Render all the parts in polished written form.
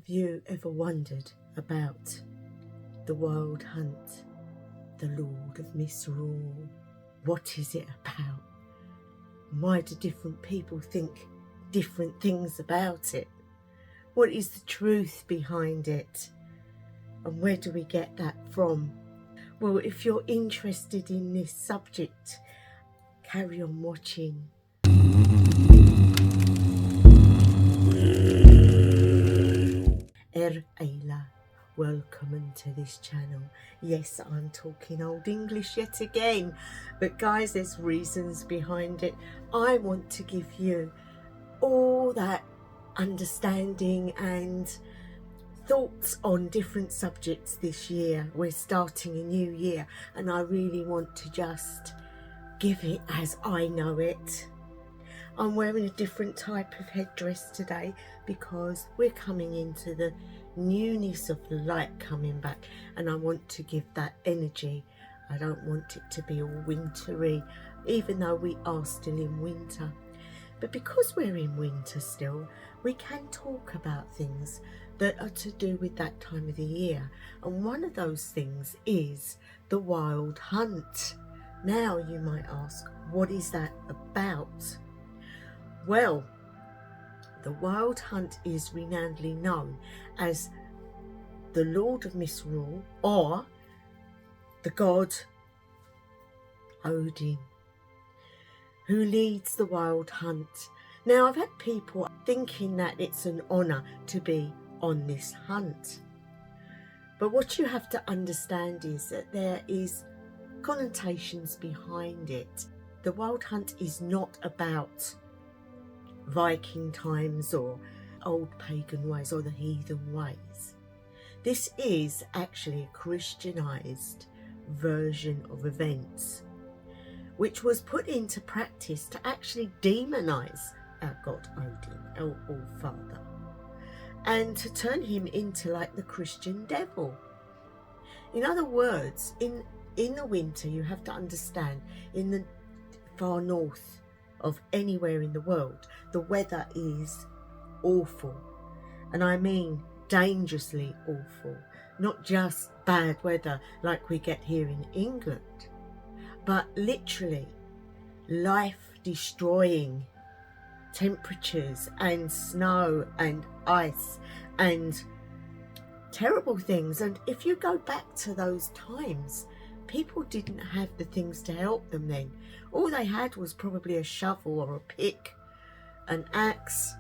Have you ever wondered about the Wild Hunt, the Lord of Misrule? What is it about? Why do different people think different things about it? What is the truth behind it? And where do we get that from? Well, if you're interested in this subject, carry on watching. Ayla, welcome to this channel. Yes, I'm talking old English yet again, but guys, there's reasons behind it. I want to give you all that understanding and thoughts on different subjects this year. We're starting a new year and I really want to just give it as I know it. I'm wearing a different type of headdress today because we're coming into the newness of the light coming back, and I want to give that energy. I don't want it to be all wintry, even though we are still in winter. But because we're in winter still, we can talk about things that are to do with that time of the year. And one of those things is the Wild Hunt. Now you might ask, what is that about? Well, the Wild Hunt is renownedly known as the Lord of Misrule, or the god Odin, who leads the Wild Hunt. Now, I've had people thinking that it's an honour to be on this hunt. But what you have to understand is that there is connotations behind it. The Wild Hunt is not about Viking times or old pagan ways or the heathen ways. This is actually a Christianized version of events which was put into practice to actually demonize our god Odin, our All-Father, and to turn him into like the Christian devil. In other words, in the winter, you have to understand, in the far north of anywhere in the world, the weather is awful, and I mean dangerously awful. Not just bad weather like we get here in England, but literally life destroying temperatures and snow and ice and terrible things. And if you go back to those times, people didn't have the things to help them then. All they had was probably a shovel or a pick, an axe,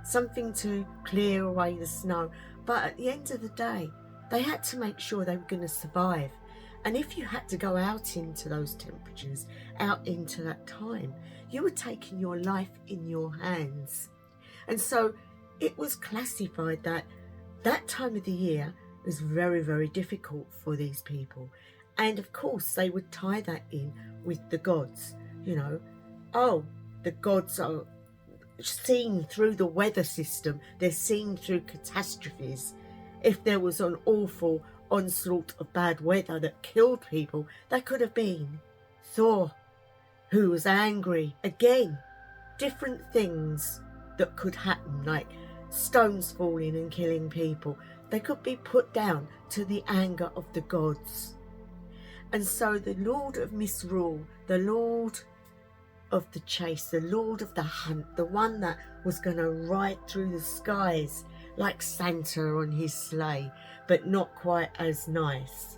something to clear away the snow. But at the end of the day, they had to make sure they were going to survive. And if you had to go out into those temperatures, out into that time, you were taking your life in your hands. And so it was classified that that time of the year was very, very difficult for these people. And of course, they would tie that in with the gods. You know, oh, the gods are seen through the weather system. They're seen through catastrophes. If there was an awful onslaught of bad weather that killed people, that could have been Thor, who was angry. Again, different things that could happen, like stones falling and killing people. They could be put down to the anger of the gods. And so the Lord of Misrule, the Lord of the chase, the Lord of the hunt, the one that was going to ride through the skies like Santa on his sleigh, but not quite as nice.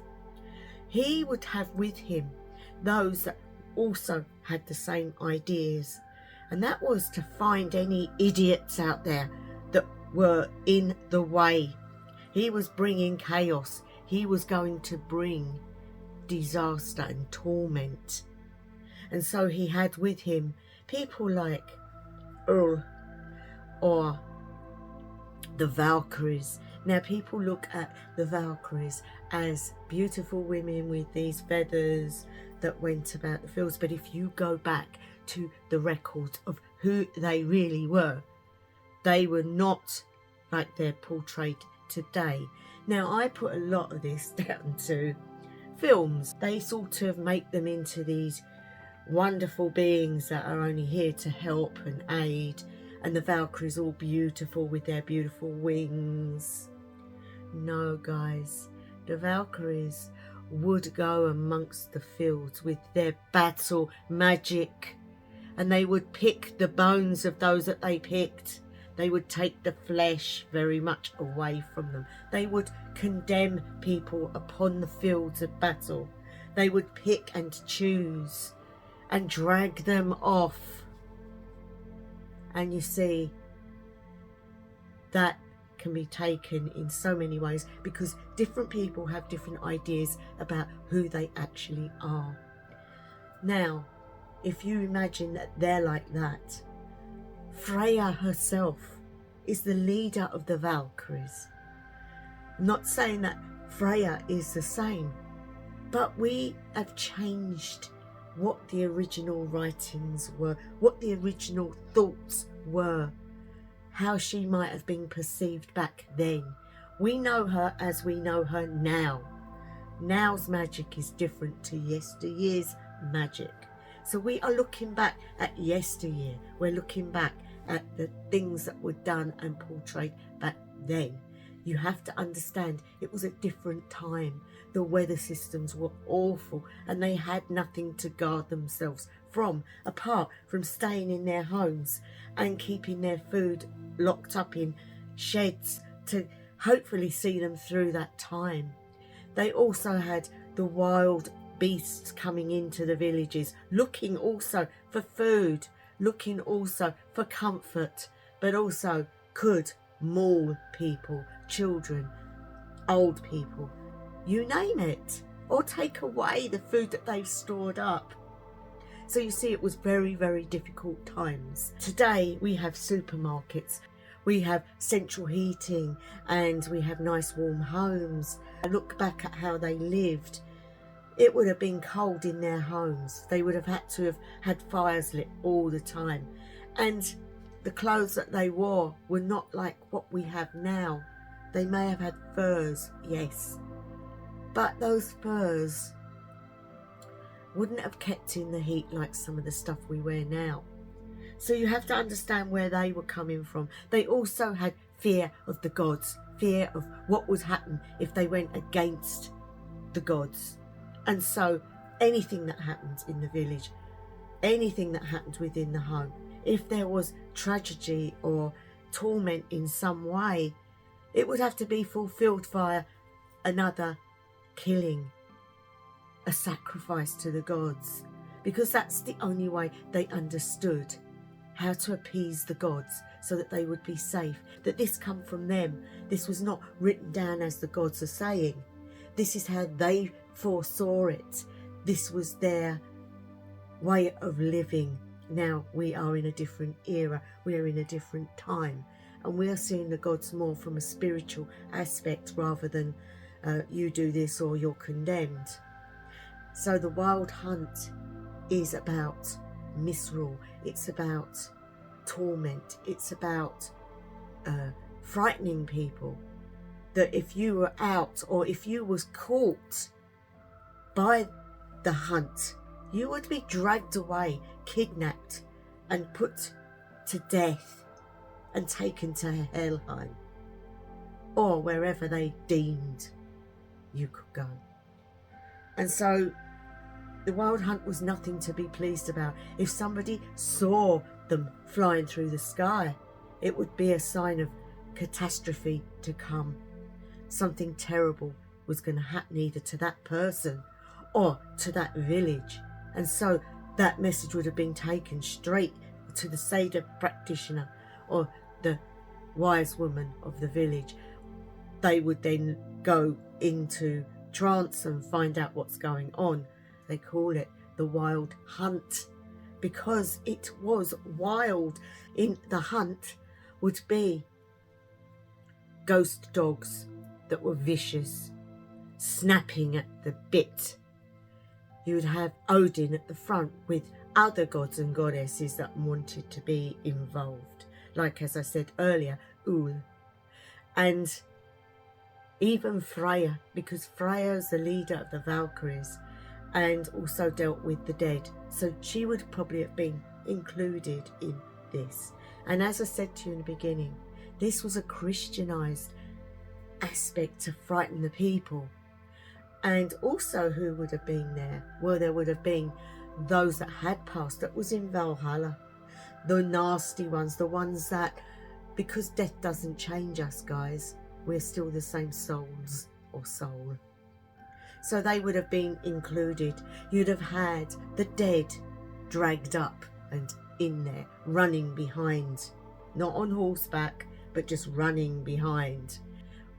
He would have with him those that also had the same ideas, and that was to find any idiots out there that were in the way. He was bringing chaos. He was going to bring disaster and torment. And so he had with him people like Earl or the Valkyries. Now, people look at the Valkyries as beautiful women with these feathers that went about the fields, but if you go back to the records of who they really were, they were not like they're portrayed today. Now, I put a lot of this down to films. They sort of make them into these wonderful beings that are only here to help and aid, and the Valkyries all beautiful with their beautiful wings. No, guys, the Valkyries would go amongst the fields with their battle magic, and they would pick the bones of those that they picked. They would take the flesh very much away from them. They would condemn people upon the fields of battle. They would pick and choose and drag them off. And you see, that can be taken in so many ways, because different people have different ideas about who they actually are. Now, if you imagine that they're like that, Freya herself is the leader of the Valkyries. I'm not saying that Freya is the same, but we have changed what the original writings were, what the original thoughts were, how she might have been perceived back then. We know her as we know her now. Now's magic is different to yesteryear's magic. So we are looking back at yesteryear. We're looking back at the things that were done and portrayed back then. You have to understand it was a different time. The weather systems were awful and they had nothing to guard themselves from, apart from staying in their homes and keeping their food locked up in sheds to hopefully see them through that time. They also had the wild beasts coming into the villages, looking also for food, looking also for comfort, but also could maul people, children, old people, you name it, or take away the food that they've stored up. So you see, it was very, very difficult times. Today we have supermarkets, we have central heating, and we have nice warm homes. I look back at how they lived. It would have been cold in their homes. They would have had to have had fires lit all the time. And the clothes that they wore were not like what we have now. They may have had furs, yes, but those furs wouldn't have kept in the heat like some of the stuff we wear now. So you have to understand where they were coming from. They also had fear of the gods, fear of what would happen if they went against the gods. And so anything that happened in the village, anything that happened within the home, if there was tragedy or torment in some way, it would have to be fulfilled via another killing, a sacrifice to the gods, because that's the only way they understood how to appease the gods so that they would be safe, that this come from them. This was not written down as the gods are saying. This is how they foresaw it. This was their way of living. Now we are in a different era, we are in a different time, and we are seeing the gods more from a spiritual aspect rather than you do this or you're condemned. So the wild hunt is about misrule, it's about torment, it's about frightening people, that if you were out or if you was caught by the hunt, you would be dragged away, kidnapped and put to death and taken to Helheim or wherever they deemed you could go. And so the wild hunt was nothing to be pleased about. If somebody saw them flying through the sky, it would be a sign of catastrophe to come. Something terrible was going to happen either to that person or to that village. And so that message would have been taken straight to the Seidr practitioner or the wise woman of the village. They would then go into trance and find out what's going on. They call it the wild hunt because it was wild. In the hunt would be ghost dogs that were vicious, snapping at the bit. You would have Odin at the front with other gods and goddesses that wanted to be involved, like as I said earlier, Ul, and even Freya, because Freya is the leader of the Valkyries and also dealt with the dead, so she would probably have been included in this. And as I said to you in the beginning, this was a Christianized aspect to frighten the people. And also, who would have been there? Well, there would have been those that had passed, that was in Valhalla. The nasty ones, the ones that, because death doesn't change us, guys, we're still the same souls or soul. So they would have been included. You'd have had the dead dragged up and in there, running behind. Not on horseback, but just running behind.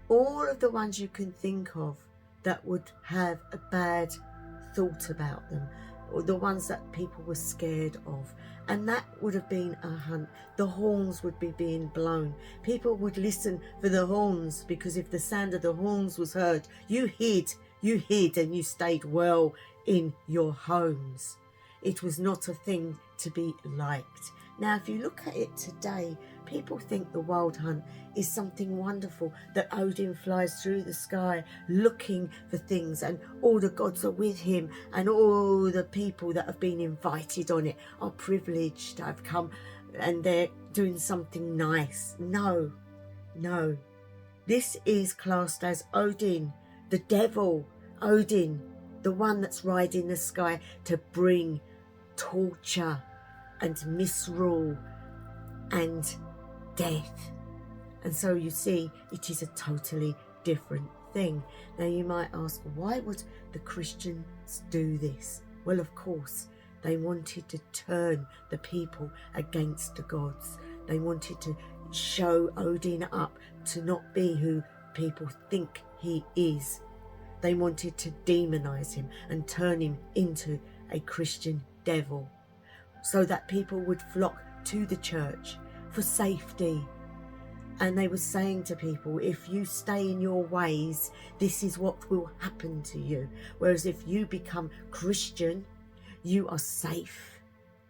All of the ones you can think of that would have a bad thought about them, or the ones that people were scared of. And that would have been a hunt. The horns would be being blown. People would listen for the horns, because if the sound of the horns was heard, you hid and you stayed well in your homes. It was not a thing to be liked. Now, if you look at it today, people think the wild hunt is something wonderful, that Odin flies through the sky looking for things and all the gods are with him, and all the people that have been invited on it are privileged, have come and they're doing something nice. No. This is classed as Odin, the devil. Odin, the one that's riding the sky to bring torture and misrule and death. And so you see, it is a totally different thing. Now you might ask, why would the Christians do this? Well, of course, they wanted to turn the people against the gods. They wanted to show Odin up to not be who people think he is. They wanted to demonize him and turn him into a Christian devil, so that people would flock to the church for safety. And they were saying to people, if you stay in your ways, this is what will happen to you. Whereas if you become Christian, you are safe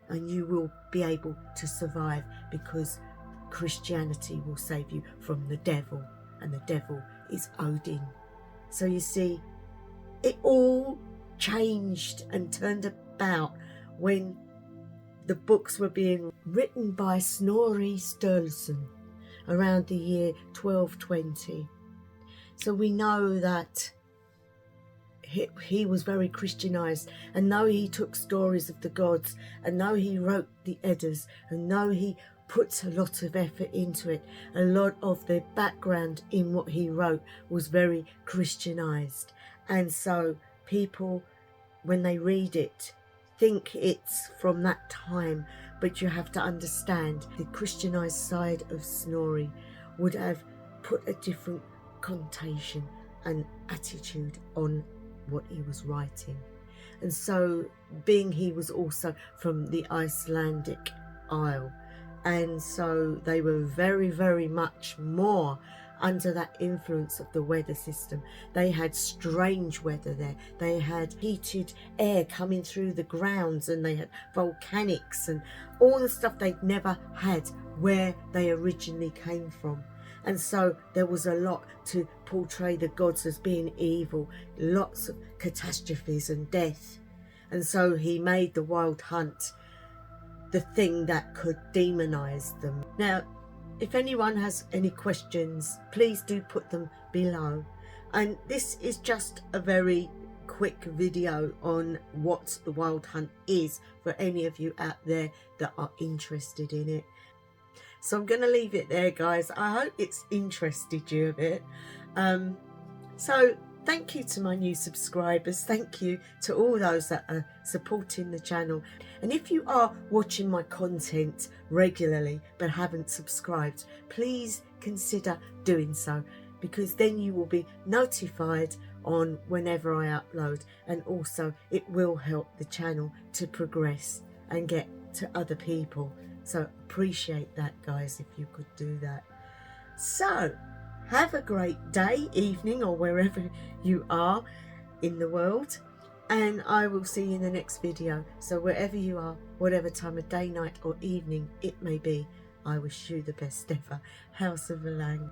and you will be able to survive, because Christianity will save you from the devil, and the devil is Odin. So you see, it all changed and turned about when the books were being written by Snorri Sturluson around the year 1220. So we know that he was very Christianized, and though he took stories of the gods, and though he wrote the Eddas, and though he put a lot of effort into it, a lot of the background in what he wrote was very Christianized. And so people, when they read it, think it's from that time, but you have to understand the Christianized side of Snorri would have put a different connotation and attitude on what he was writing. And so, being he was also from the Icelandic Isle, and so they were very, very much more under that influence of the weather system. They had strange weather there. They had heated air coming through the grounds, and they had volcanics and all the stuff they'd never had where they originally came from. And so there was a lot to portray the gods as being evil, lots of catastrophes and death. And so he made the wild hunt the thing that could demonize them. Now, if anyone has any questions, please do put them below. And this is just a very quick video on what the wild hunt is for any of you out there that are interested in it. So I'm going to leave it there, guys. I hope it's interested you a bit. So thank you to my new subscribers. Thank you to all those that are supporting the channel. And if you are watching my content regularly but haven't subscribed, please consider doing so, because then you will be notified on whenever I upload, and also it will help the channel to progress and get to other people. So appreciate that, guys, if you could do that. So have a great day, evening, or wherever you are in the world, and I will see you in the next video. So wherever you are, whatever time of day, night or evening it may be, I wish you the best ever. House of Lang.